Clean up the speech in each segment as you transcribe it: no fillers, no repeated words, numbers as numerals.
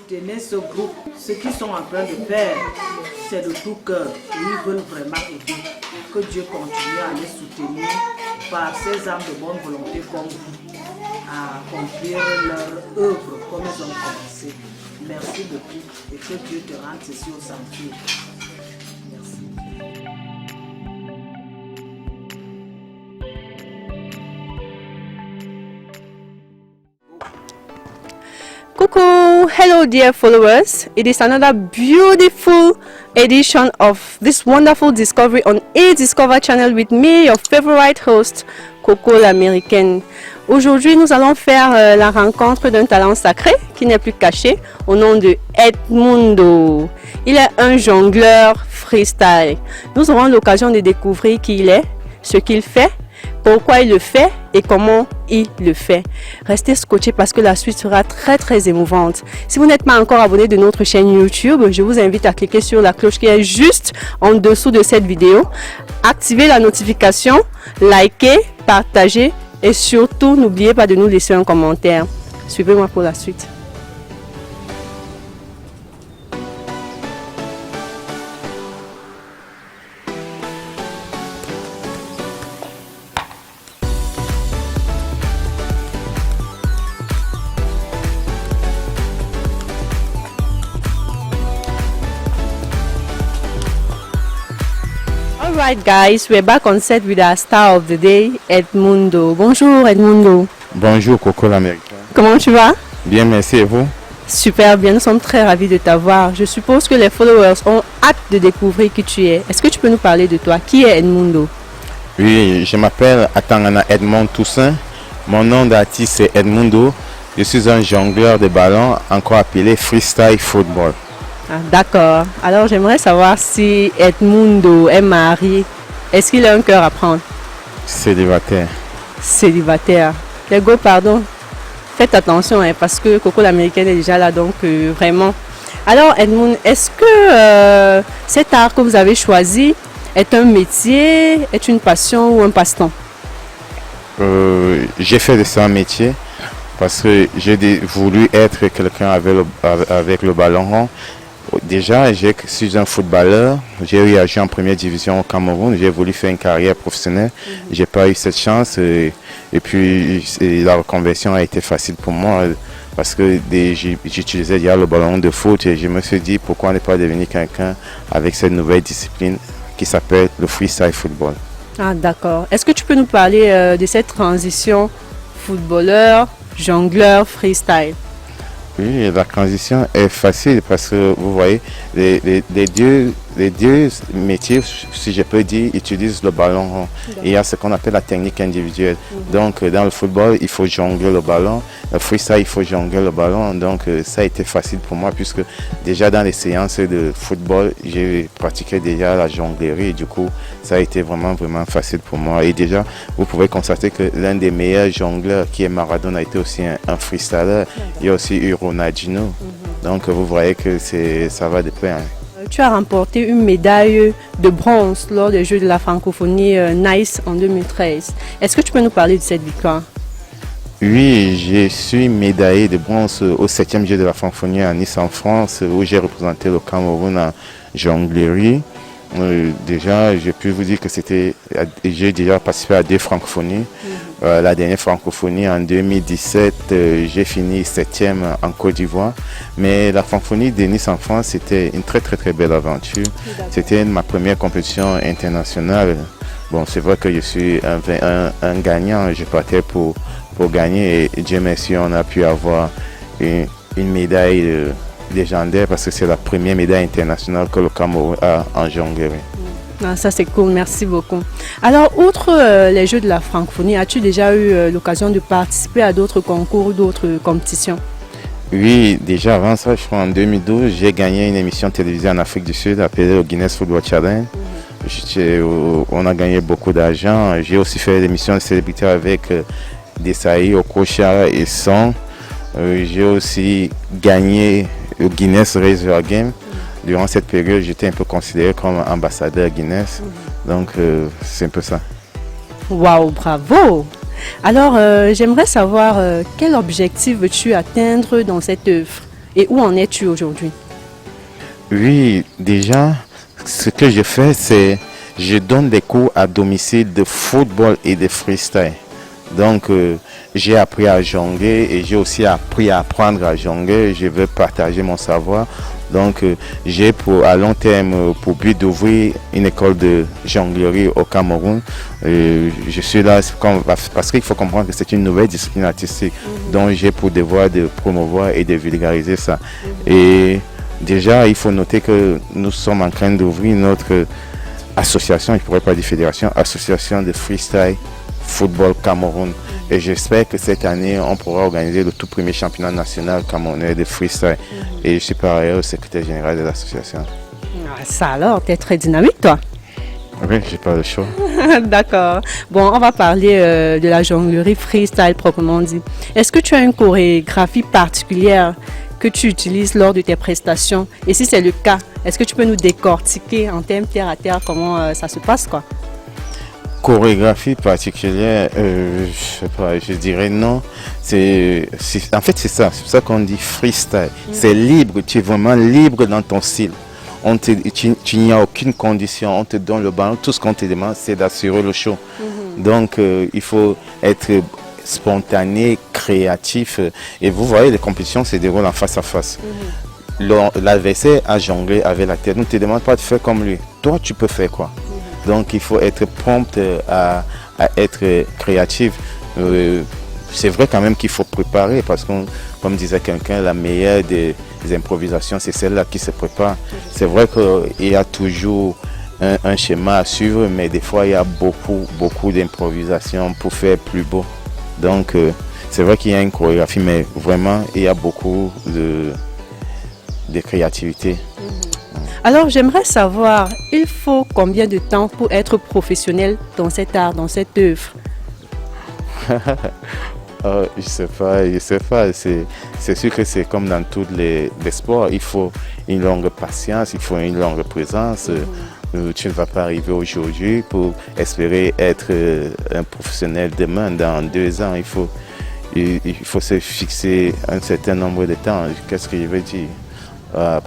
Soutenez ce groupe. Ce qu'ils sont en train de faire, c'est de tout cœur. Ils veulent vraiment aider. Que Dieu continue à les soutenir par ces âmes de bonne volonté comme vous, à accomplir leur œuvre comme ils ont commencé. Merci beaucoup et que Dieu te rende ceci au centuple. Merci. Coucou, hello dear followers. It is another beautiful edition of this wonderful discovery on A Discover channel with me, your favorite host, Coco l'américaine. Aujourd'hui, nous allons faire la rencontre d'un talent sacré qui n'est plus caché au nom de Edmundo. Il est un jongleur freestyle. Nous aurons l'occasion de découvrir qui il est, ce qu'il fait, pourquoi il le fait et comment il le fait. Restez scotchés parce que la suite sera très émouvante. Si vous n'êtes pas encore abonné de notre chaîne YouTube, je vous invite à cliquer sur la cloche qui est juste en dessous de cette vidéo. Activez la notification, likez, partagez et surtout n'oubliez pas de nous laisser un commentaire. Suivez-moi pour la suite. Alright guys, we're back on set with our star of the day, Edmundo. Bonjour Edmundo. Bonjour Coco l'américaine. Comment tu vas? Bien, merci et vous? Super bien, nous sommes très ravis de t'avoir. Je suppose que les followers ont hâte de découvrir qui tu es. Est-ce que tu peux nous parler de toi? Qui est Edmundo? Oui, je m'appelle Atangana Edmond Toussaint. Mon nom d'artiste est Edmundo. Je suis un jongleur de ballon, encore appelé Freestyle Football. Ah, d'accord. Alors j'aimerais savoir si Edmundo est marié. Est-ce qu'il a un cœur à prendre? Célibataire. Célibataire. Les gars, pardon. Faites attention hein, parce que Coco l'américaine est déjà là, donc vraiment. Alors Edmond, est-ce que cet art que vous avez choisi est un métier, est une passion ou un passe-temps? J'ai fait de ça un métier parce que j'ai voulu être quelqu'un avec le ballon rond. Déjà, je suis un footballeur. J'ai eu à jouer en première division au Cameroun. J'ai voulu faire une carrière professionnelle. J'ai pas eu cette chance. Et puis, la reconversion a été facile pour moi parce que j'utilisais déjà le ballon de foot et je me suis dit pourquoi ne pas devenir quelqu'un avec cette nouvelle discipline qui s'appelle le freestyle football. Ah, d'accord. Est-ce que tu peux nous parler de cette transition footballeur, jongleur, freestyle? Oui, la transition est facile parce que vous voyez, les deux métiers, si je peux dire, utilisent le ballon rond. Il y a ce qu'on appelle la technique individuelle. Donc, dans le football, il faut jongler le ballon. Le freestyle, il faut jongler le ballon. Donc, ça a été facile pour moi puisque déjà dans les séances de football, j'ai pratiqué déjà la jonglerie. Et du coup, ça a été vraiment facile pour moi. Et déjà, vous pouvez constater que l'un des meilleurs jongleurs qui est Maradona a été aussi un freestyler. Il y a aussi eu Ronaldinho. Donc, vous voyez que ça va de pair. Tu as remporté une médaille de bronze lors des Jeux de la francophonie Nice en 2013. Est-ce que tu peux nous parler de cette victoire? Oui, je suis médaillé de bronze au 7e Jeu de la francophonie à Nice en France où j'ai représenté le Cameroun en jonglerie. Déjà, je peux vous dire que j'ai déjà participé à 2 francophonies. La dernière francophonie en 2017, j'ai fini 7e en Côte d'Ivoire. Mais la francophonie de Nice en France, c'était une très belle aventure. C'était ma première compétition internationale. Bon, c'est vrai que je suis un gagnant. Je partais pour gagner et Dieu merci, on a pu avoir une médaille légendaire parce que c'est la première médaille internationale que le Cameroun a en jonglerie. Ah, ça c'est cool, merci beaucoup. Alors, outre les Jeux de la francophonie, as-tu déjà eu l'occasion de participer à d'autres concours ou d'autres compétitions? Oui, déjà avant ça, je crois en 2012, j'ai gagné une émission télévisée en Afrique du Sud appelée le Guinness Football Challenge. On a gagné beaucoup d'argent. J'ai aussi fait l'émission de célébrité avec Desailly, Okocha et Son. J'ai aussi gagné le Guinness Race Your Game. Durant cette période, j'étais un peu considéré comme ambassadeur Guinness. Donc, c'est un peu ça. Waouh, bravo! Alors, j'aimerais savoir quel objectif veux-tu atteindre dans cette œuvre? Et où en es-tu aujourd'hui? Oui, déjà, ce que je fais, c'est je donne des cours à domicile de football et de freestyle. Donc, j'ai appris à jongler et j'ai aussi appris à apprendre à jongler. Je veux partager mon savoir. Donc, j'ai à long terme pour but d'ouvrir une école de jonglerie au Cameroun. Je suis là parce qu'il faut comprendre que c'est une nouvelle discipline artistique dont j'ai pour devoir de promouvoir et de vulgariser ça. Et déjà, il faut noter que nous sommes en train d'ouvrir notre association, je ne pourrais pas dire fédération, association de freestyle football Cameroun. Et j'espère que cette année, on pourra organiser le tout premier championnat national camerounais de freestyle. Et je suis par ailleurs secrétaire général de l'association. Ah, ça alors, tu es très dynamique, toi. Oui, j'ai pas le choix. D'accord. Bon, on va parler de la jonglerie freestyle proprement dit. Est-ce que tu as une chorégraphie particulière que tu utilises lors de tes prestations? Et si c'est le cas, est-ce que tu peux nous décortiquer en termes terre à terre comment ça se passe, quoi? Chorégraphie particulière, je sais pas, je dirais non. En fait, c'est ça. C'est pour ça qu'on dit freestyle. C'est libre. Tu es vraiment libre dans ton style. Tu n'y as aucune condition. On te donne le ballon. Tout ce qu'on te demande, c'est d'assurer le show. Donc, il faut être spontané, créatif. Et vous voyez, les compétitions se déroulent en face à face. L'adversaire a jonglé avec la tête. On ne te demande pas de faire comme lui. Toi, tu peux faire quoi? Donc, il faut être prompt à être créatif. C'est vrai quand même qu'il faut préparer parce que, comme disait quelqu'un, la meilleure des improvisations, c'est celle-là qui se prépare. C'est vrai qu'il y a toujours un schéma à suivre, mais des fois, il y a beaucoup d'improvisation pour faire plus beau. Donc, c'est vrai qu'il y a une chorégraphie, mais vraiment, il y a beaucoup de créativité. Alors, j'aimerais savoir, il faut combien de temps pour être professionnel dans cet art, dans cette œuvre? Je sais pas. C'est sûr que c'est comme dans tous les sports. Il faut une longue patience, il faut une longue présence. Tu ne vas pas arriver aujourd'hui pour espérer être un professionnel demain, dans 2 ans. Il faut se fixer un certain nombre de temps. Qu'est-ce que je veux dire?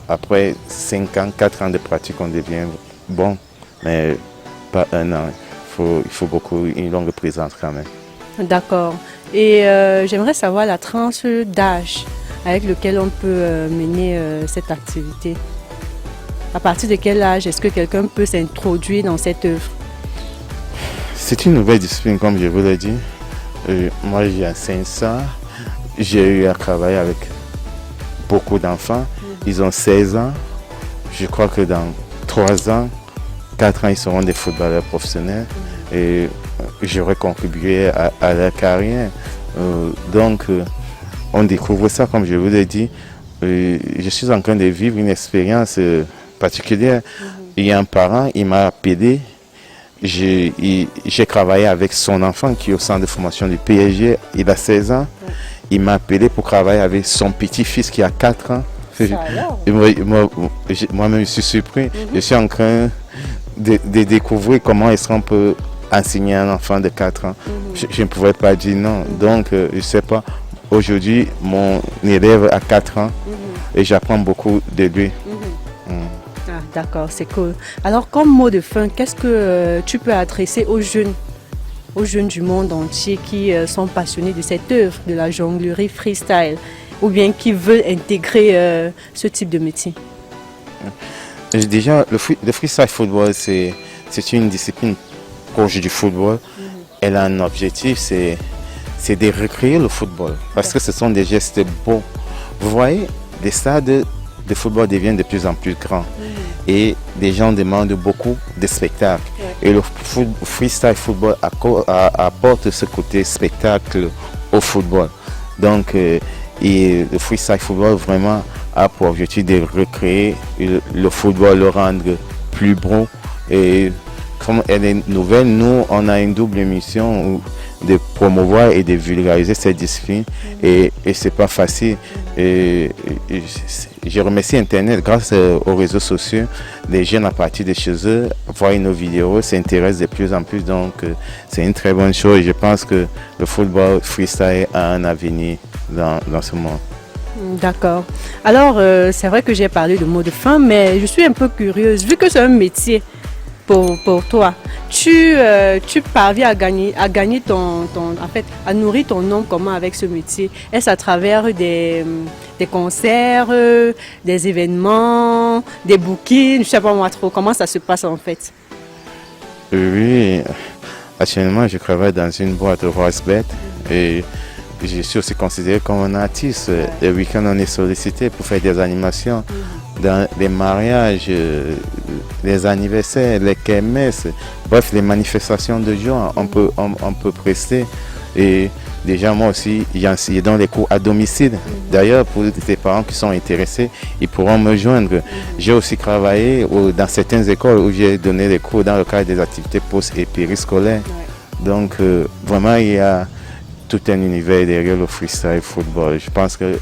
Après 5 ans, 4 ans de pratique, on devient bon, mais pas 1 an. Il faut une longue présence quand même. D'accord. Et j'aimerais savoir la tranche d'âge avec lequel on peut mener cette activité. À partir de quel âge est-ce que quelqu'un peut s'introduire dans cette œuvre? C'est une nouvelle discipline, comme je vous l'ai dit. Moi, j'enseigne ça. J'ai eu à travailler avec beaucoup d'enfants. Ils ont 16 ans. Je crois que dans 3 ans, 4 ans, ils seront des footballeurs professionnels. Et j'aurais contribué à leur carrière. Donc, on découvre ça, comme je vous l'ai dit. Je suis en train de vivre une expérience particulière. Il y a un parent, il m'a appelé. J'ai travaillé avec son enfant qui est au centre de formation du PSG. Il a 16 ans. Il m'a appelé pour travailler avec son petit-fils qui a 4 ans. Moi-même, je suis surpris. Je suis en train de découvrir comment est-ce qu'on peut enseigner un enfant de 4 ans. Je ne pouvais pas dire non. Donc, je ne sais pas. Aujourd'hui, mon élève a 4 ans et j'apprends beaucoup de lui. Ah, d'accord, c'est cool. Alors, comme mot de fin, qu'est-ce que tu peux adresser aux jeunes du monde entier qui sont passionnés de cette œuvre, de la jonglerie freestyle, ou bien qui veulent intégrer ce type de métier? Déjà, le freestyle football, c'est une discipline proche du football. Elle a un objectif, c'est de recréer le football, parce que ce sont des gestes beaux. Vous voyez, les stades de football deviennent de plus en plus grands et les gens demandent beaucoup de spectacles. Et le freestyle football apporte ce côté spectacle au football. Donc, et le freestyle football vraiment a pour objectif de recréer le football, le rendre plus beau. Et comme elle est nouvelle, nous, on a une double mission de promouvoir et de vulgariser cette discipline. Et c'est pas facile. Et je remercie Internet, grâce aux réseaux sociaux, les jeunes à partir de chez eux voient nos vidéos, s'intéressent de plus en plus. Donc, c'est une très bonne chose. Je pense que le football freestyle a un avenir dans ce monde. D'accord. Alors, c'est vrai que j'ai parlé de mot de fin, mais je suis un peu curieuse. Vu que c'est un métier pour toi, tu parviens à gagner en fait, à nourrir ton nom comment avec ce métier? Est-ce à travers des concerts, des événements, des bookings? Je ne sais pas moi trop. Comment ça se passe en fait? Oui, actuellement, je travaille dans une boîte Voice Bet et je suis aussi considéré comme un artiste. Les week-ends, on est sollicité pour faire des animations dans les mariages, les anniversaires, les kermesses, bref, les manifestations de joie, on peut prester. Et déjà, moi aussi, je donne les cours à domicile. D'ailleurs, pour les parents qui sont intéressés, ils pourront me joindre. J'ai aussi travaillé dans certaines écoles où j'ai donné des cours dans le cadre des activités post- et périscolaires. Donc, vraiment, il y a tout un univers derrière le freestyle football. Je pense que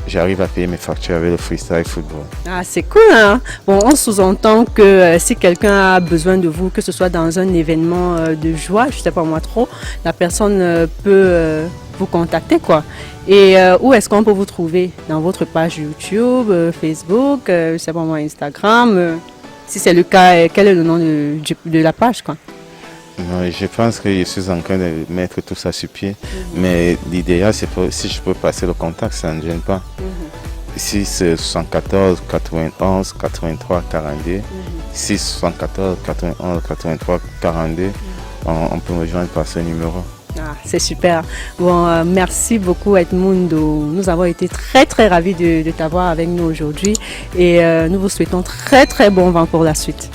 j'arrive à payer mes factures avec le freestyle football. Ah, c'est cool, hein? Bon, on sous-entend que si quelqu'un a besoin de vous, que ce soit dans un événement de joie, je ne sais pas moi trop, la personne peut vous contacter, quoi. Et où est-ce qu'on peut vous trouver? Dans votre page YouTube, Facebook, je ne sais pas moi, Instagram. Si c'est le cas, quel est le nom de la page, quoi? Je pense que je suis en train de mettre tout ça sur pied. Mais l'idéal, c'est si je peux passer le contact, ça ne gêne pas. Ici, c'est 74 91 83 42. 6 74 91 83 42. On peut me joindre par ce numéro. Ah, c'est super. Bon, merci beaucoup Edmundo. Nous avons été très très ravis de t'avoir avec nous aujourd'hui et nous vous souhaitons très très bon vent pour la suite.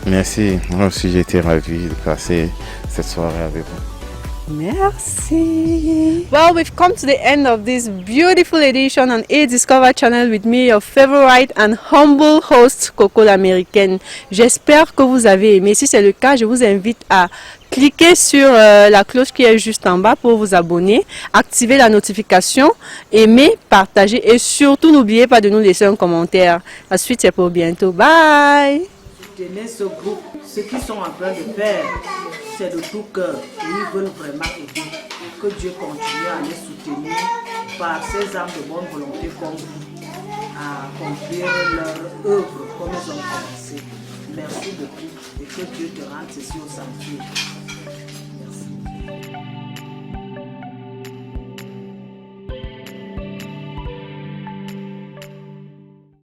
Merci. Moi aussi, j'ai été ravi de passer cette soirée avec vous. Merci. Well, we've come to the end of this beautiful edition on Discover Channel with me, your favorite and humble host, Coco l'américaine. J'espère que vous avez aimé. Si c'est le cas, je vous invite à cliquer sur la cloche qui est juste en bas pour vous abonner, activer la notification, aimer, partager et surtout n'oubliez pas de nous laisser un commentaire. La suite c'est pour bientôt. Bye. Soutenez ce groupe. Ce qu'ils sont en train de faire, c'est de tout cœur. Ils veulent vraiment aider. Que Dieu continue à les soutenir par ces âmes de bonne volonté comme vous, à accomplir leur œuvre comme ils ont commencé. Merci beaucoup et que Dieu te rende ceci au sanctuaire.